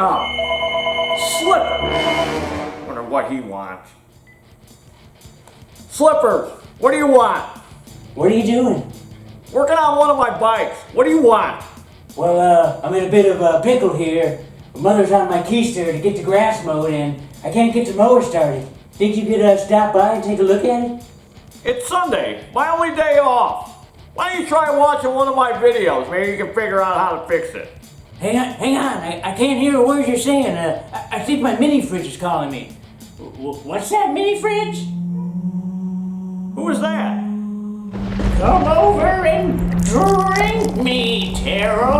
Oh, Slippers. Wonder what he wants. Slippers, what do you want? What are you doing? Working on one of my bikes. What do you want? Well, I'm in a bit of a pickle here. My mother's on my keister to get the grass mowed and I can't get the mower started. Think you could stop by and take a look at it? It's Sunday, my only day off. Why don't you try watching one of my videos? Maybe you can figure out how to fix it. Hang on. I can't hear a word you're saying. I think my mini fridge is calling me. What's that, mini fridge? Who is that? Come over and drink me, Taryl.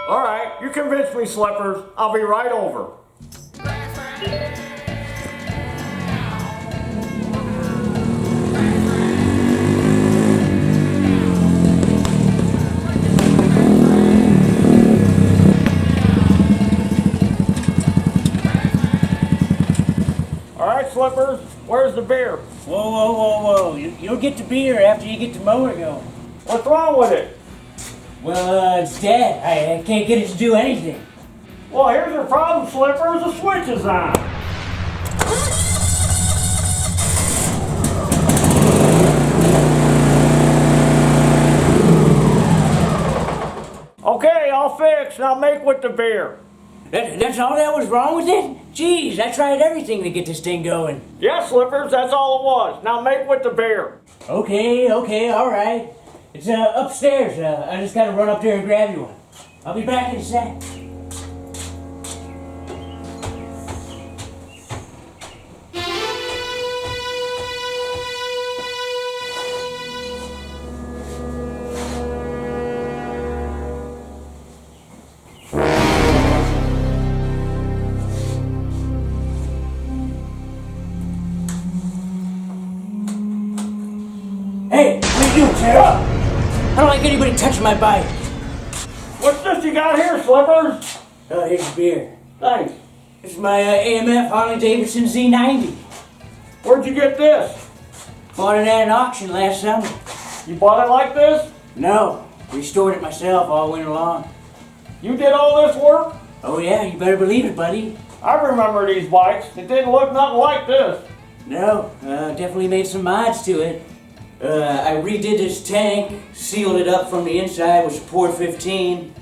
All right, you convinced me, Slippers. I'll be right over. All right, Slippers, where's the beer? Whoa. You'll get the beer after you get the mower going. What's wrong with it? Well, it's dead. I can't get it to do anything. Well, here's your problem, Slippers. The switch is on. Okay, all fixed. Now make with the beer. That's all that was wrong with it? Jeez, I tried everything to get this thing going. Yeah, Slippers, that's all it was. Now make with the beer. Okay, all right. It's upstairs. I just gotta run up there and grab you one. I'll be back in a sec. Hey, what are you doing, Taryl? I don't like anybody touching my bike. What's this you got here, Slippers? Oh, here's your beer. Thanks. This is my AMF Harley Davidson Z90. Where'd you get this? Bought it at an auction last summer. You bought it like this? No, restored it myself all winter long. You did all this work? Oh yeah, you better believe it, buddy. I remember these bikes. It didn't look nothing like this. No, definitely made some mods to it. I redid this tank, sealed it up from the inside with support 15,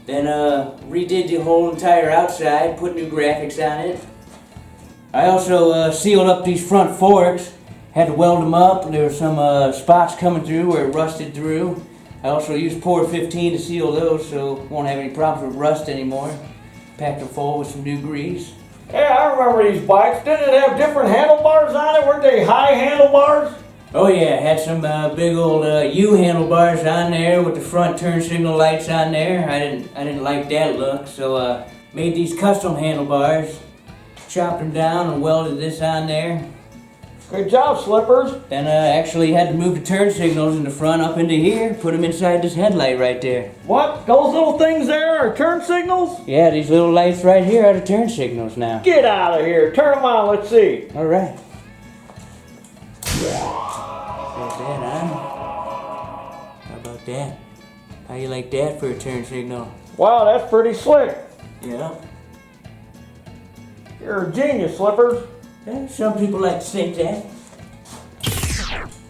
then redid the whole entire outside, put new graphics on it. I also sealed up these front forks, had to weld them up. There were some spots coming through where it rusted through. I also used port 15 to seal those so won't have any problems with rust anymore. Packed them full with some new grease. Yeah, I remember these bikes. Didn't it have different handlebars on it? Weren't they high handlebars? Oh yeah, had some big old U handlebars on there with the front turn signal lights on there. I didn't like that look, so made these custom handlebars, chopped them down and welded this on there. Good job, Slippers. Then actually had to move the turn signals in the front up into here, put them inside this headlight right there. What? Those little things there are turn signals? Yeah, these little lights right here are the turn signals now. Get out of here. Turn them on. Let's see. All right. Got that on. How about that? How you like that for a turn signal? Wow, that's pretty slick. Yeah. You're a genius, Slippers. Yeah, some people like to think that.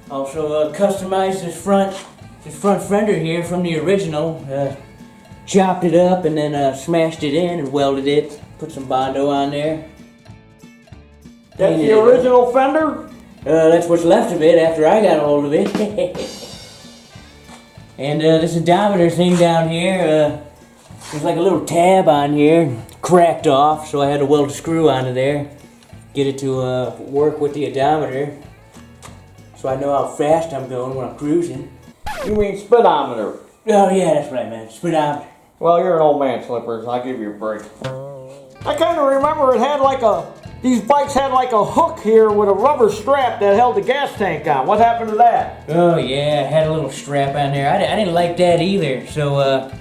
Also customized this front fender here from the original. Chopped it up and then smashed it in and welded it. Put some Bondo on there. That's the original fender? That's what's left of it after I got a hold of it. And this odometer thing down here, there's like a little tab on here, cracked off, so I had to weld a screw onto there, get it to work with the odometer, so I know how fast I'm going when I'm cruising. You mean speedometer? Oh yeah, that's what I meant, speedometer. Well, you're an old man, Slippers. I'll give you a break. I kind of remember it had like these bikes had like a hook here with a rubber strap that held the gas tank on. What happened to that? Oh yeah, had a little strap on there. I didn't like that either, so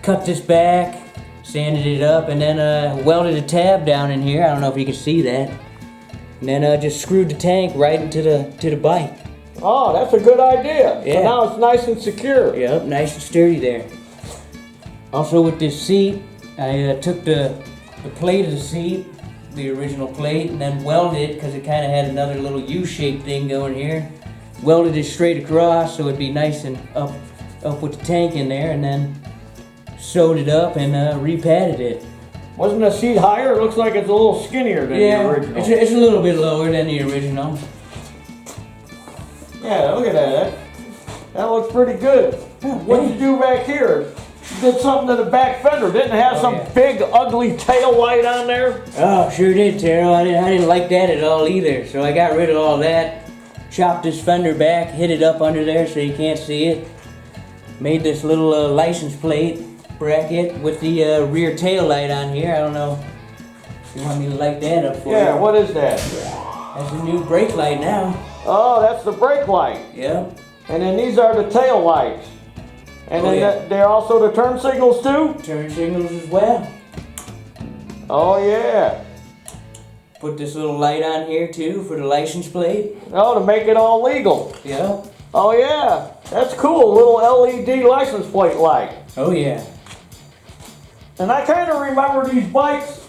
cut this back, sanded it up, and then welded a tab down in here. I don't know if you can see that. And then just screwed the tank right into the bike. Oh, that's a good idea. Yeah. So now it's nice and secure. Yep, nice and sturdy there. Also with this seat, I took the plate of the seat, the original plate, and then welded it because it kind of had another little U-shaped thing going here. Welded it straight across so it'd be nice and up with the tank in there, and then sewed it up and repadded it. Wasn't the seat higher? It looks like it's a little skinnier than the original. It's a little bit lower than the original. Yeah, look at that. That looks pretty good. What did you do back here? You did something to the back fender. Didn't it have some big, ugly tail light on there? Oh, sure did, Taryl. I didn't like that at all either, so I got rid of all that. Chopped this fender back, hid it up under there so you can't see it. Made this little license plate bracket with the rear tail light on here. I don't know if you want me to light that up for you. Yeah, what is that? That's a new brake light now. Oh, that's the brake light. Yep. And then these are the tail lights. And then they're also the turn signals too? Turn signals as well. Oh yeah. Put this little light on here too for the license plate. Oh, to make it all legal. Yep. Oh yeah. That's cool. Little LED license plate light. Oh yeah. And I kind of remember these bikes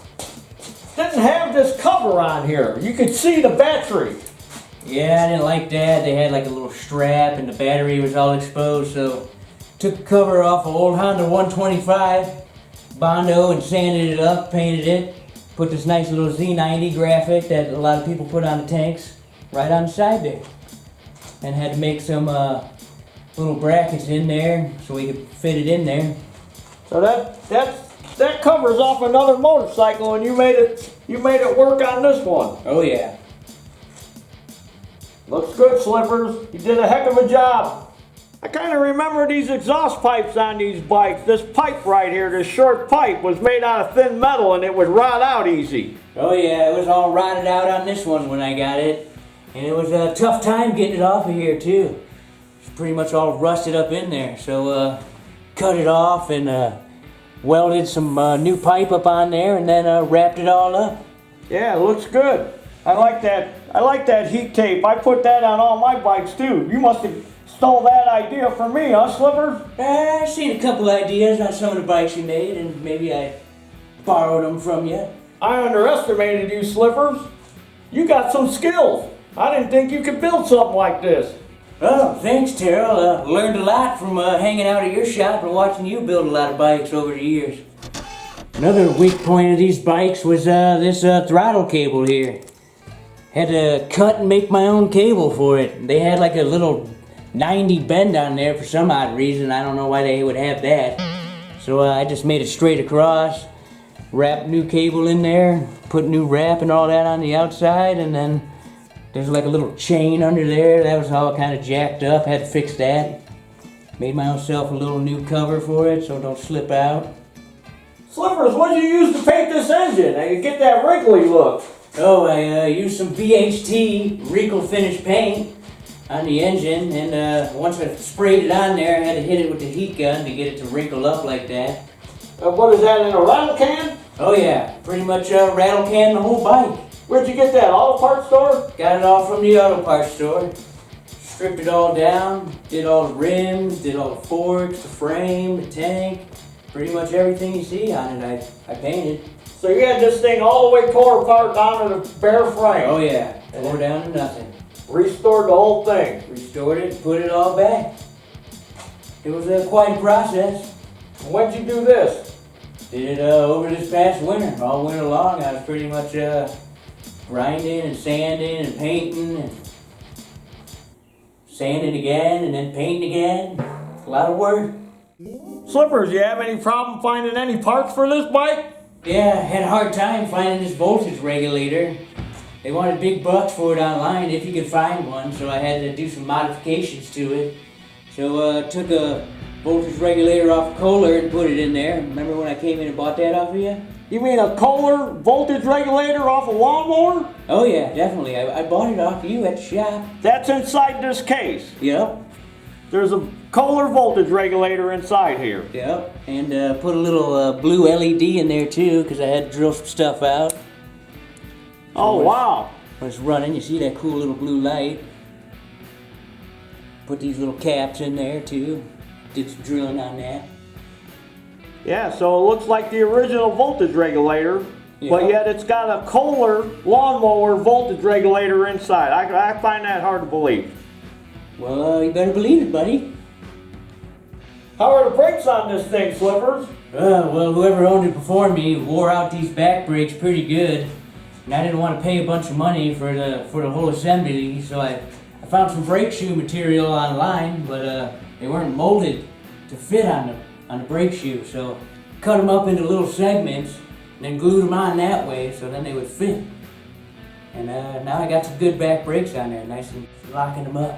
didn't have this cover on here. You could see the battery. Yeah, I didn't like that. They had like a little strap and the battery was all exposed, so took the cover off an old Honda 125, Bondo, and sanded it up, painted it, put this nice little Z90 graphic that a lot of people put on the tanks right on the side there. And had to make some little brackets in there so we could fit it in there. So that covers off another motorcycle, and you made it work on this one. Oh yeah. Looks good, Slippers. You did a heck of a job. I kind of remember these exhaust pipes on these bikes. This pipe right here, this short pipe, was made out of thin metal and it would rot out easy. Oh yeah, it was all rotted out on this one when I got it. And it was a tough time getting it off of here too. It's pretty much all rusted up in there. So cut it off and welded some new pipe up on there and then wrapped it all up. Yeah, it looks good. I like that heat tape. I put that on all my bikes too. You must have stole that idea from me, huh, Slippers? I've seen a couple ideas on some of the bikes you made, and maybe I borrowed them from you. I underestimated you, Slippers. You got some skills. I didn't think you could build something like this. Oh, thanks, Taryl. Learned a lot from hanging out at your shop and watching you build a lot of bikes over the years. Another weak point of these bikes was this throttle cable here. Had to cut and make my own cable for it. They had like a little 90 bend on there for some odd reason. I don't know why they would have that. So I just made it straight across, wrapped new cable in there, put new wrap and all that on the outside, and then there's like a little chain under there. That was all kind of jacked up. Had to fix that. Made myself a little new cover for it so it don't slip out. Slippers, what did you use to paint this engine? I could get that wrinkly look. Oh, I used some VHT Wrinkle finish paint on the engine, and once I sprayed it on there, I had to hit it with the heat gun to get it to wrinkle up like that. What is that, in a rattle can? Oh yeah, pretty much rattle can the whole bike. Where'd you get that, auto parts store? Got it all from the auto parts store. Stripped it all down, did all the rims, did all the forks, the frame, the tank, pretty much everything you see on it I painted. So you had this thing all the way tore apart down to the bare frame? Oh yeah, tore down to nothing. Restored the whole thing? Restored it, put it all back. It was quite a process. When'd you do this? Did it over this past winter. All winter long I was pretty much grinding and sanding and painting and sanding again and then painting again. A lot of work. Slippers, you have any problem finding any parts for this bike? Yeah, I had a hard time finding this voltage regulator. They wanted big bucks for it online if you could find one, so I had to do some modifications to it. So took a voltage regulator off of Kohler and put it in there. Remember when I came in and bought that off of you? You mean a Kohler voltage regulator off a lawnmower? Oh yeah, definitely. I bought it off of you at the shop. That's inside this case? Yep. There's a Kohler voltage regulator inside here. Yep, and put a little blue LED in there too, because I had to drill some stuff out. Oh, wow. When it's running, you see that cool little blue light. Put these little caps in there too. Did some drilling on that. Yeah, so it looks like the original voltage regulator, but yet it's got a Kohler lawnmower voltage regulator inside. I find that hard to believe. Well, you better believe it, buddy. How are the brakes on this thing, Slippers? Well, whoever owned it before me wore out these back brakes pretty good. And I didn't want to pay a bunch of money for the whole assembly, so I found some brake shoe material online, but they weren't molded to fit on the brake shoe, so cut them up into little segments and then glued them on that way so then they would fit. And now I got some good back brakes on there, nice and locking them up.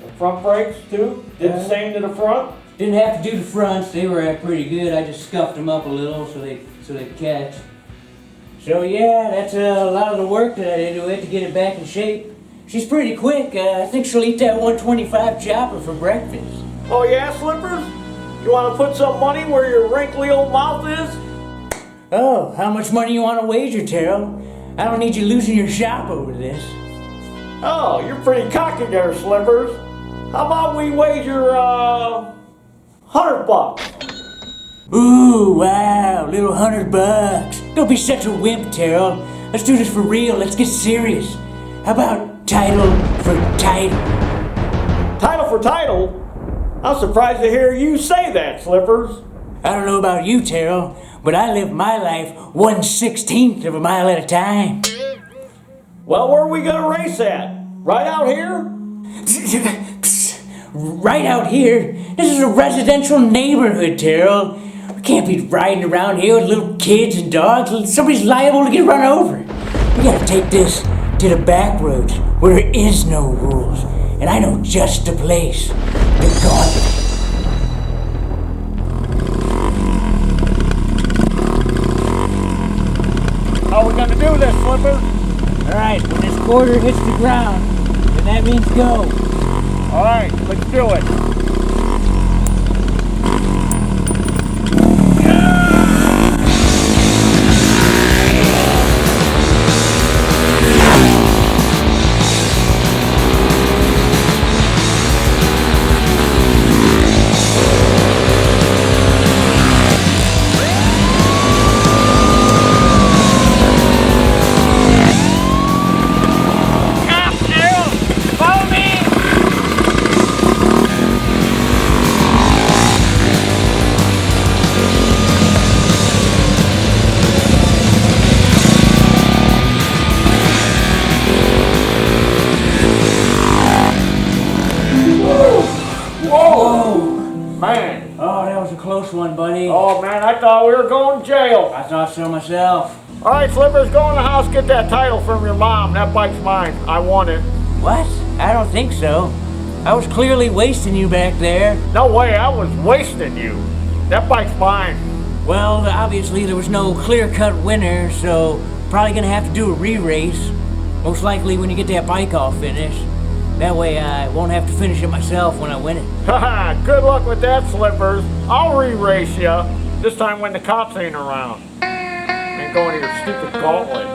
The front brakes too? Did the same to the front? Didn't have to do the fronts, they were pretty good. I just scuffed them up a little so they'd catch. So yeah, that's a lot of the work that I did to it to get it back in shape. She's pretty quick. I think she'll eat that 125 chopper for breakfast. Oh yeah, Slippers? You want to put some money where your wrinkly old mouth is? Oh, how much money you want to wager, Taryl? I don't need you losing your shop over this. Oh, you're pretty cocky there, Slippers. How about we wager, $100? Ooh, wow, little $100. Don't be such a wimp, Taryl. Let's do this for real. Let's get serious. How about title for title? Title for title? I'm surprised to hear you say that, Slippers. I don't know about you, Taryl, but I live my life 1/16 of a mile at a time. Well, where are we gonna race at? Right out here? Right out here? This is a residential neighborhood, Taryl. We can't be riding around here with little kids and dogs. Somebody's liable to get run over. We gotta take this to the back roads where there is no rules. And I know just the place. The Gauntlet. How are we gonna do this, Slippers? Alright, when this quarter hits the ground, then that means go. Alright, let's do it. Man. Oh, that was a close one, buddy. Oh man, I thought we were going to jail. I thought so myself. Alright, Slippers, go in the house, get that title from your mom. That bike's mine. I want it. What? I don't think so. I was clearly wasting you back there. No way, I was wasting you. That bike's mine. Well, obviously there was no clear-cut winner, so probably gonna have to do a re-race. Most likely when you get that bike all finished. That way I won't have to finish it myself when I win it. Haha, good luck with that, Slippers. I'll re-race ya. This time when the cops ain't around. Ain't going to your stupid Gauntlet.